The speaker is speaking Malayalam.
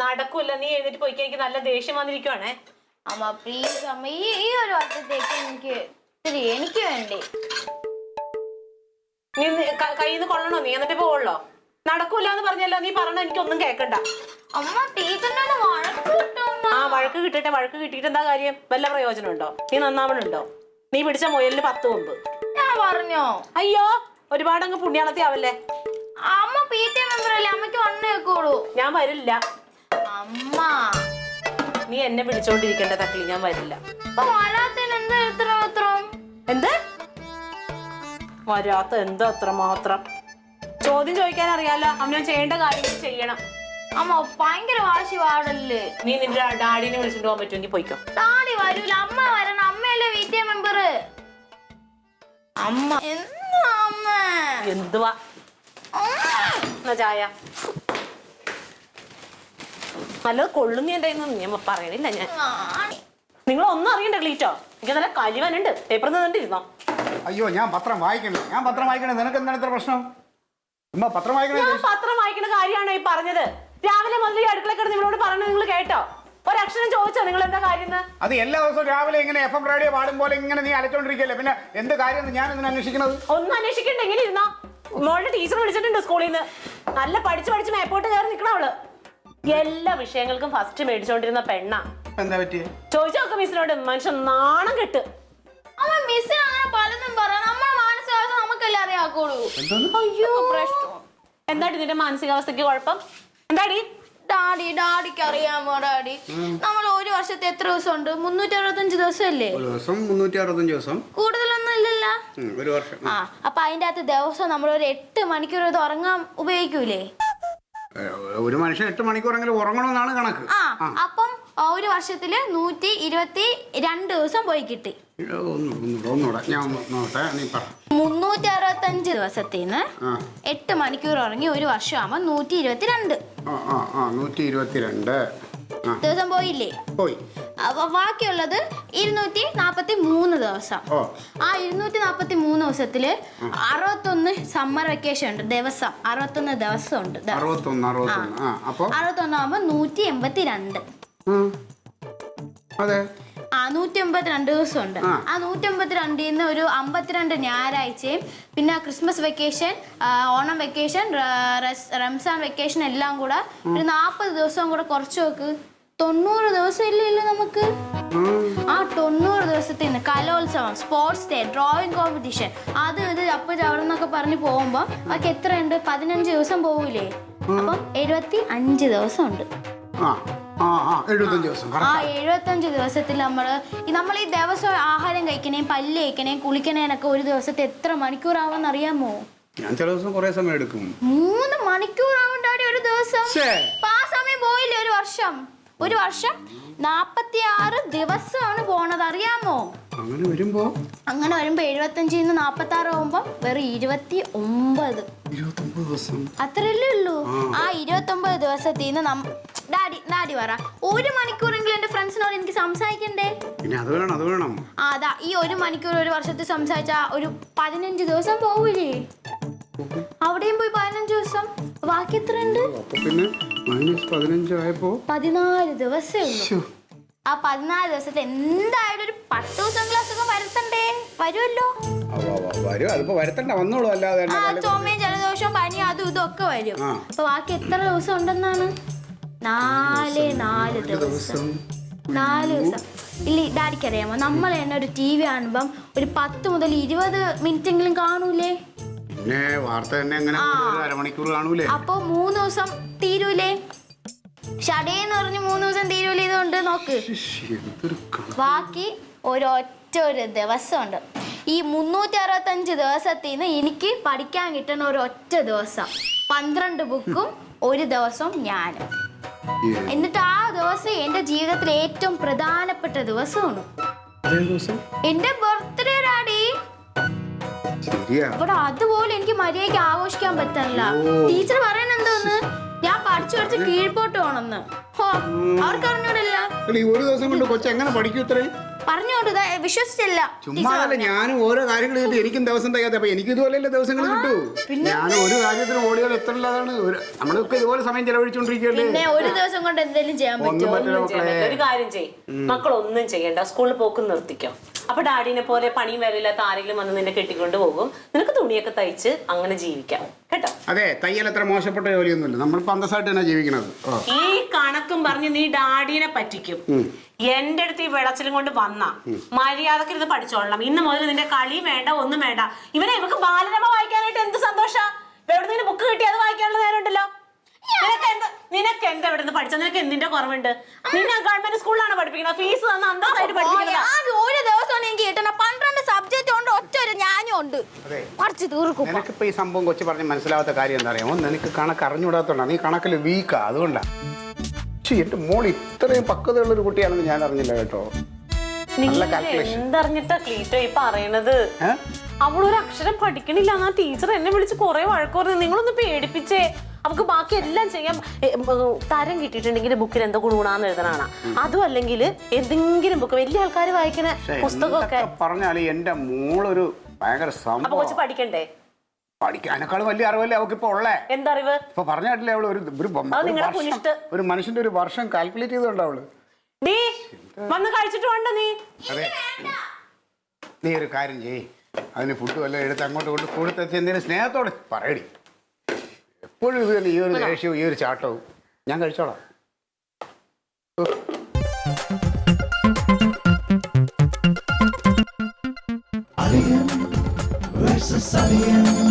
നടക്കൂല, നീ എഴുന്നേറ്റ് പോയിക്കാൻ എനിക്ക് നല്ല ദേഷ്യം വന്നിരിക്കുവാണേ. അമ്മ പ്ലീസ് അമ്മ, ഈ ഒരു വട്ടത്തേക്ക് എനിക്ക് വേണ്ടി നീ കയ്യിൽ നിന്ന് കൊള്ളണോ? നീ എന്നിട്ട് പോവുള്ളോ? നടക്കൂല എന്ന് പറഞ്ഞല്ലോ, നീ പറഞ്ഞ എനിക്കൊന്നും കേക്കണ്ട. അമ്മ ടീച്ചറിനോട് വഴക്ക് കിട്ടും. ആ വഴക്ക് കിട്ടട്ടെ, വഴക്ക് കിട്ടിയിട്ട് എന്താ കാര്യം? വല്ല പ്രയോജനം ഉണ്ടോ? നീ നന്നാവണുണ്ടോ? നീ പിടിച്ച മുയലിന് 10 കൊമ്പ്. ഞാൻ പറഞ്ഞോ? അയ്യോ, ഒരുപാട് അങ്ങ് പുണ്യാളത്തി ആവല്ലേ. അമ്മ PTA മെമ്പർ അല്ലേ, അമ്മയ്ക്ക് വണ്ണേ വെക്കോളൂ. ഞാൻ വരില്ല. അമ്മ നീ എന്നെ പിടിച്ചോണ്ടിരിക്കേണ്ട തക്കളി, ഞാൻ വരില്ല. എന്ത് വരാത്ത എന്താ അത്ര മാത്രം? ചോദ്യം ചോദിക്കാൻ അറിയാലോ, അവൻ ചെയ്യേണ്ട കാര്യങ്ങൾ ചെയ്യണം. അമ്മ ഭയങ്കര വാശി പാടല്ലേ. നീ നിന്റെ ഡാഡിനെ വിളിച്ചിട്ട് പോകാൻ പറ്റുമെങ്കിൽ പോയിക്കോ. ഡാഡി വരൂല, അമ്മ വരണം. അമ്മയല്ലേ PTA മെമ്പർ. അമ്മ എന്താ അമ്മ? എന്തുവാ ചായ നല്ലത് കൊള്ളുന്ന എന്റെ ഞാൻ പറയണില്ല. ഞാൻ നിങ്ങൾ ഒന്നും അറിയണ്ട ക്ലീറ്റോ, എനിക്ക് നല്ല കലിവനുണ്ട്. പേപ്പർ നിന്നിട്ടിരുന്നോ? അയ്യോ, ഞാൻ പത്രം വായിക്കണേ. നിനക്ക് എന്താണ് ഇത്ര പ്രശ്നം? പത്രം വായിക്കണേ. ഞാൻ പത്രം വായിക്കുന്ന കാര്യമാണോ ഈ പറഞ്ഞത്? രാവിലെ മുതൽ ഈ അടുക്കള കിടന്ന് നിങ്ങളോട് പറഞ്ഞത് നിങ്ങൾ കേട്ടോ? ഒരക്ഷരം ചോദിച്ചോ നിങ്ങൾ എന്താ കാര്യം? അത് എല്ലാ ദിവസവും രാവിലെ ഇങ്ങനെ FM റേഡിയോ പാടും പോലെ ഇങ്ങനെ നീ അലച്ചോണ്ടിരിക്കല്ലേ, പിന്നെ എന്ത് കാര്യം ഞാൻ ഇതിനെ അന്വേഷിക്കുന്നത്? ഒന്നും അന്വേഷിക്കണ്ട, എങ്ങനെ ഇരുന്നോ? മോളുടെ ടീച്ചർ വിളിച്ചിട്ടുണ്ട് സ്കൂളിൽ നിന്ന്. നല്ല പഠിച്ച് മേപ്പോട്ട് കയറി നിൽക്കണ അവള്. എല്ലാ വിഷയങ്ങൾക്കും ഫസ്റ്റ് മേടിച്ചോണ്ടിരുന്ന പെണ്ണാ. എന്താ പറ്റിയ? ചോദിച്ചു നോക്ക മിസ്സിനോട്. മനുഷ്യൻ നാണം കെട്ട്. അയ്യോ പ്രശ്നം. എന്താടി നിന്റെ മാനസികാവസ്ഥക്ക് കുഴപ്പം? എന്താടി? ഡാഡിക്ക് അറിയാമോ? ഡാഡി, നമ്മൾ ഒരു വർഷത്തെ എത്ര ദിവസം ഉണ്ട്? 365 ദിവസം അല്ലേ? 365 ദിവസം കൂടുതലൊന്നും ഇല്ലല്ലോ. ഒരു വർഷം. അപ്പൊ അതിന്റെ അകത്ത് ദിവസം നമ്മൾ ഒരു 8 മണിക്കൂർ ഉറങ്ങാൻ ഉപയോഗിക്കൂലേ? ഒരു മനുഷ്യൻ 8 മണിക്കൂറെങ്കിലും ഉറങ്ങണമെന്നാണ് കണക്ക്. അപ്പം ഒരു വർഷത്തില് 122 ദിവസം പോയി കിട്ടി. 365 ദിവസത്തിന്ന് 8 മണിക്കൂർ ഉറങ്ങി ഒരു വർഷമാകുമ്പോ 122 ദിവസം പോയില്ലേ? പോയി. അപ്പൊ ബാക്കിയുള്ളത് 243 ദിവസം. ആ 243 ദിവസത്തില് 61 സമ്മർ വെക്കേഷൻ ഉണ്ട് ദിവസം. 61 ദിവസം ഉണ്ട്. 61 ആകുമ്പോ 182. അതെ, 182 ദിവസം ഉണ്ട്. ആ 182 ഒരു 52 ഞായറാഴ്ചയും പിന്നെ Christmas vacation, Onam vacation, Ramzan vacation എല്ലാം കൂടെ ഒരു 40 ദിവസവും കൂടെ കുറച്ച് നോക്ക്. 90 ദിവസം ഇല്ലല്ലോ നമുക്ക്. ആ 90 ദിവസത്തിന് കലോത്സവം, സ്പോർട്സ് ഡേ, ഡ്രോയിങ് കോമ്പറ്റീഷൻ, അത് ഇത് അപ്പൊ ചവിടെന്നൊക്കെ പറഞ്ഞ് പോകുമ്പോ അവർക്ക് എത്രയുണ്ട്? 15 ദിവസം പോകൂലേ? അപ്പം 75 ദിവസം ഉണ്ട്. 75 ദിവസത്തിൽ നമ്മൾ ഈ ദിവസം ആഹാരം കഴിക്കണേയും പല്ല് കഴിക്കണേയും കുളിക്കണേനൊക്കെ ഒരു ദിവസത്തെ എത്ര മണിക്കൂർ ആവുമെന്ന് അറിയാമോ? ഞാൻ ചില ദിവസം കുറെ സമയം എടുക്കും. 3 മണിക്കൂർ ആവണ്ടാടി ഒരു ദിവസം. ആ സമയം പോയില്ലേ ഒരു വർഷം 46 ദിവസമാണ് പോണത്, അറിയാമോ? അങ്ങനെ വരുമ്പോ 75 46 ആവുമ്പോ വെറും 29 ദിവസം അത്രയല്ലേ ഉള്ളൂ. ആ 29 ദിവസത്തിന്ന് ഡാഡി പറ, 1 മണിക്കൂറെങ്കിലും എന്റെ ഫ്രണ്ട്സിനോട് എനിക്ക് സംസാരിക്കണ്ടേ? അത് വേണം. അതാ ഈ 1 മണിക്കൂർ ഒരു വർഷത്തിൽ സംസാരിച്ച ഒരു 15 ദിവസം പോവില്ലേ? അവിടെയും പോയി 15 ദിവസം. ബാക്കി എത്ര ഉണ്ട്? 14 ദിവസമേ ഉള്ളൂ. ആ 14 ദിവസത്തിൽ എന്തായാലും ഒരു 10 ദിവസമെങ്കിലും അസുഖം വരുത്തണ്ടേ? വരുമല്ലോ. ചുമയും ജലദോഷവും പനി അതും ഇതൊക്കെ വരും. അപ്പൊ ബാക്കി എത്ര ദിവസം ഉണ്ടെന്നാണ്? 4 ദിവസം. 4 ദിവസം ഇല്ല. ഡാഡിക്ക് അറിയാമോ, നമ്മൾ തന്നെ ഒരു TV കാണുമ്പം ഒരു 10 മുതൽ 20 മിനിറ്റ് എങ്കിലും കാണൂലേ? അപ്പൊ 3 ദിവസം തീരൂലേ? ഷടേന്ന് പറഞ്ഞ് 3 ദിവസം തീരൂലേ? ഇതുകൊണ്ട് നോക്ക്, ബാക്കി ഒരൊറ്റ ദിവസമുണ്ട്. ഈ 365 ദിവസത്തിന്ന് എനിക്ക് പഠിക്കാൻ കിട്ടുന്ന ഒരൊറ്റ ദിവസം 12 ബുക്കും ഒരു ദിവസം ഞാനും. എന്നിട്ട് ആ ദിവസം എന്റെ ജീവിതത്തിലെ ഏറ്റവും പ്രധാനപ്പെട്ട ദിവസമാണ്. എന്റെ ബർത്ത്ഡേ ഡാഡി. ഇവിടെ അതുപോലെ എനിക്ക് മര്യാദയ്ക്ക് ആഘോഷിക്കാൻ പറ്റില്ല. ടീച്ചർ പറയുന്നത് എന്തോന്ന്, ഞാൻ പഠിച്ചു കീഴ്പോട്ട് പോണെന്ന്. അവർക്ക് അറിഞ്ഞൂടല്ല. ഒരു ദിവസം കൊണ്ട് കൊച്ചു എങ്ങനെ പഠിക്കും? ഇത്രയും പറഞ്ഞോണ്ട് വിശ്വസിച്ചില്ല. ചുമ്മാതല്ല, ഞാനും ഓരോ കാര്യങ്ങൾ ചെയ്തിട്ട് എനിക്കും ദിവസം തികയാതെ. അപ്പൊ എനിക്ക് ഇതുപോലെയല്ലേ ദിവസങ്ങൾ കിട്ടൂ. ഞാൻ ഒരു കാര്യത്തിന് ഓടിയാൽ എത്ര ഉള്ളതാണ്. നമ്മളൊക്കെ ഇതുപോലെ സമയം ചെലവഴിച്ചോണ്ടിരിക്കുകയല്ലേ. പിന്നെ ഒരു ദിവസം കൊണ്ട് എന്തെങ്കിലും ചെയ്യാൻ പറ്റുമോ? ഒരു കാര്യം ചെയ്യും, മക്കൾ ഒന്നും ചെയ്യണ്ട, സ്കൂളിൽ പോക്ക് നിർത്തിക്കോ. അപ്പൊ ഡാഡിനെ പോലെ പണിയും വരില്ലാത്ത ആരെങ്കിലും വന്ന് നിന്നെ കെട്ടിക്കൊണ്ട് പോകും. നിനക്ക് തുണിയൊക്കെ തയ്ച്ച് അങ്ങനെ ജീവിക്കാം കേട്ടോ. അതെ, തയ്യൽ അത്ര മോശപ്പെട്ട ജോലിയൊന്നുമില്ല. നമ്മളിപ്പോ അന്തസ്സായിട്ട് തന്നെ ജീവിക്കണത്. ഈ കണക്കും പറഞ്ഞ് നീ ഡാഡിനെ പറ്റിക്കും. എന്റെ അടുത്ത് ഈ വെളച്ചിലും കൊണ്ട് വന്ന മര്യാദക്ക് ഇത് പഠിച്ചോളണം. ഇന്ന് മുതൽ നിന്റെ കളി വേണ്ട, ഒന്നും വേണ്ട. ഇവക്ക് ബാലരമ വായിക്കാനായിട്ട് എന്ത് സന്തോഷ. എവിടെ നിന്ന് ബുക്ക് കിട്ടി അത് വായിക്കാനുള്ള നേരം ഉണ്ടല്ലോ. നിനക്ക് എന്താ ഇവിടെ നിന്ന് പഠിച്ചത്? നിനക്ക് എന്തിന്റെ കുറവുണ്ട്? നിന്നെ ഗവൺമെന്റ് സ്കൂളിലാണ് പഠിപ്പിക്കുന്നത്. ഫീസ് തന്ന അന്തസ്സായിട്ട് പഠിപ്പിക്കുന്നത്. ഒരു ദിവസം എനിക്ക് കിട്ടണ 12 സബ്ജക്റ്റ് ഉണ്ട്, ഒറ്റ ഒരു ഞാനും ഉണ്ട്. നിനക്കിപ്പോ ഈ സംഭവം കൊച്ചു പറഞ്ഞ് മനസ്സിലാവാത്ത കാര്യം എന്താ അറിയാമോ? നിനക്ക് കണക്ക് അറിഞ്ഞുകൂടാത്തോണ്ടാ. നീ കണക്കിൽ വീക്കാ, അതുകൊണ്ടാ. എന്റെ മോൾ ഇത്രയും പക്വതയുള്ള ഒരു കുട്ടിയാണെന്ന് ഞാൻ അറിഞ്ഞില്ല കേട്ടോ. എന്തറിഞ്ഞിട്ടാ ക്ലീറ്റോ ഈ പറയണത്? അവളൊരു അക്ഷരം പഠിക്കണില്ല എന്നാ ടീച്ചർ എന്നെ വിളിച്ച് കുറെ വഴക്ക് പറഞ്ഞു. നിങ്ങളൊന്ന് പേടിപ്പിച്ചേ. അവർക്ക് ബാക്കി എല്ലാം ചെയ്യാം. തരം കിട്ടിയിട്ടുണ്ടെങ്കിൽ ബുക്കിൽ എന്തോ ഗുണാന്ന് എഴുതണാണ്. അതും അല്ലെങ്കിൽ എന്തെങ്കിലും ബുക്ക് വലിയ ആൾക്കാർ വായിക്കണ പുസ്തകമൊക്കെ പറഞ്ഞാല് എന്റെ മോളൊരു ഭയങ്കര അപ്പൊ കൊച്ചു പഠിക്കണ്ടേ? പഠിക്കാനേക്കാൾ വലിയ അറിവല്ലേ അവൾക്ക് ഇപ്പൊ ഉള്ളേ. എന്തറിവ്? ഇപ്പൊ പറഞ്ഞിട്ടില്ലേ അവള് ഒരു മനുഷ്യന്റെ ഒരു വർഷം കാൽക്കുലേറ്റ് ചെയ്തോണ്ട് അവള്. നീ വന്ന് കഴിച്ചിട്ട് വേണ്ട നീ. അതെ, നീ ഒരു കാര്യം ചെയ്യ്, അതിന് ഫുഡ് വല്ലതും എടുത്ത് അങ്ങോട്ട് കൊണ്ട് കൊടുത്തെത്തി എന്തെങ്കിലും സ്നേഹത്തോടെ പറയടി. എപ്പോഴും ഇത് തന്നെ, ഈ ഒരു ദേഷ്യവും ഈ ഒരു ചാട്ടവും. ഞാൻ കഴിച്ചോളാം. Alien versus Alien.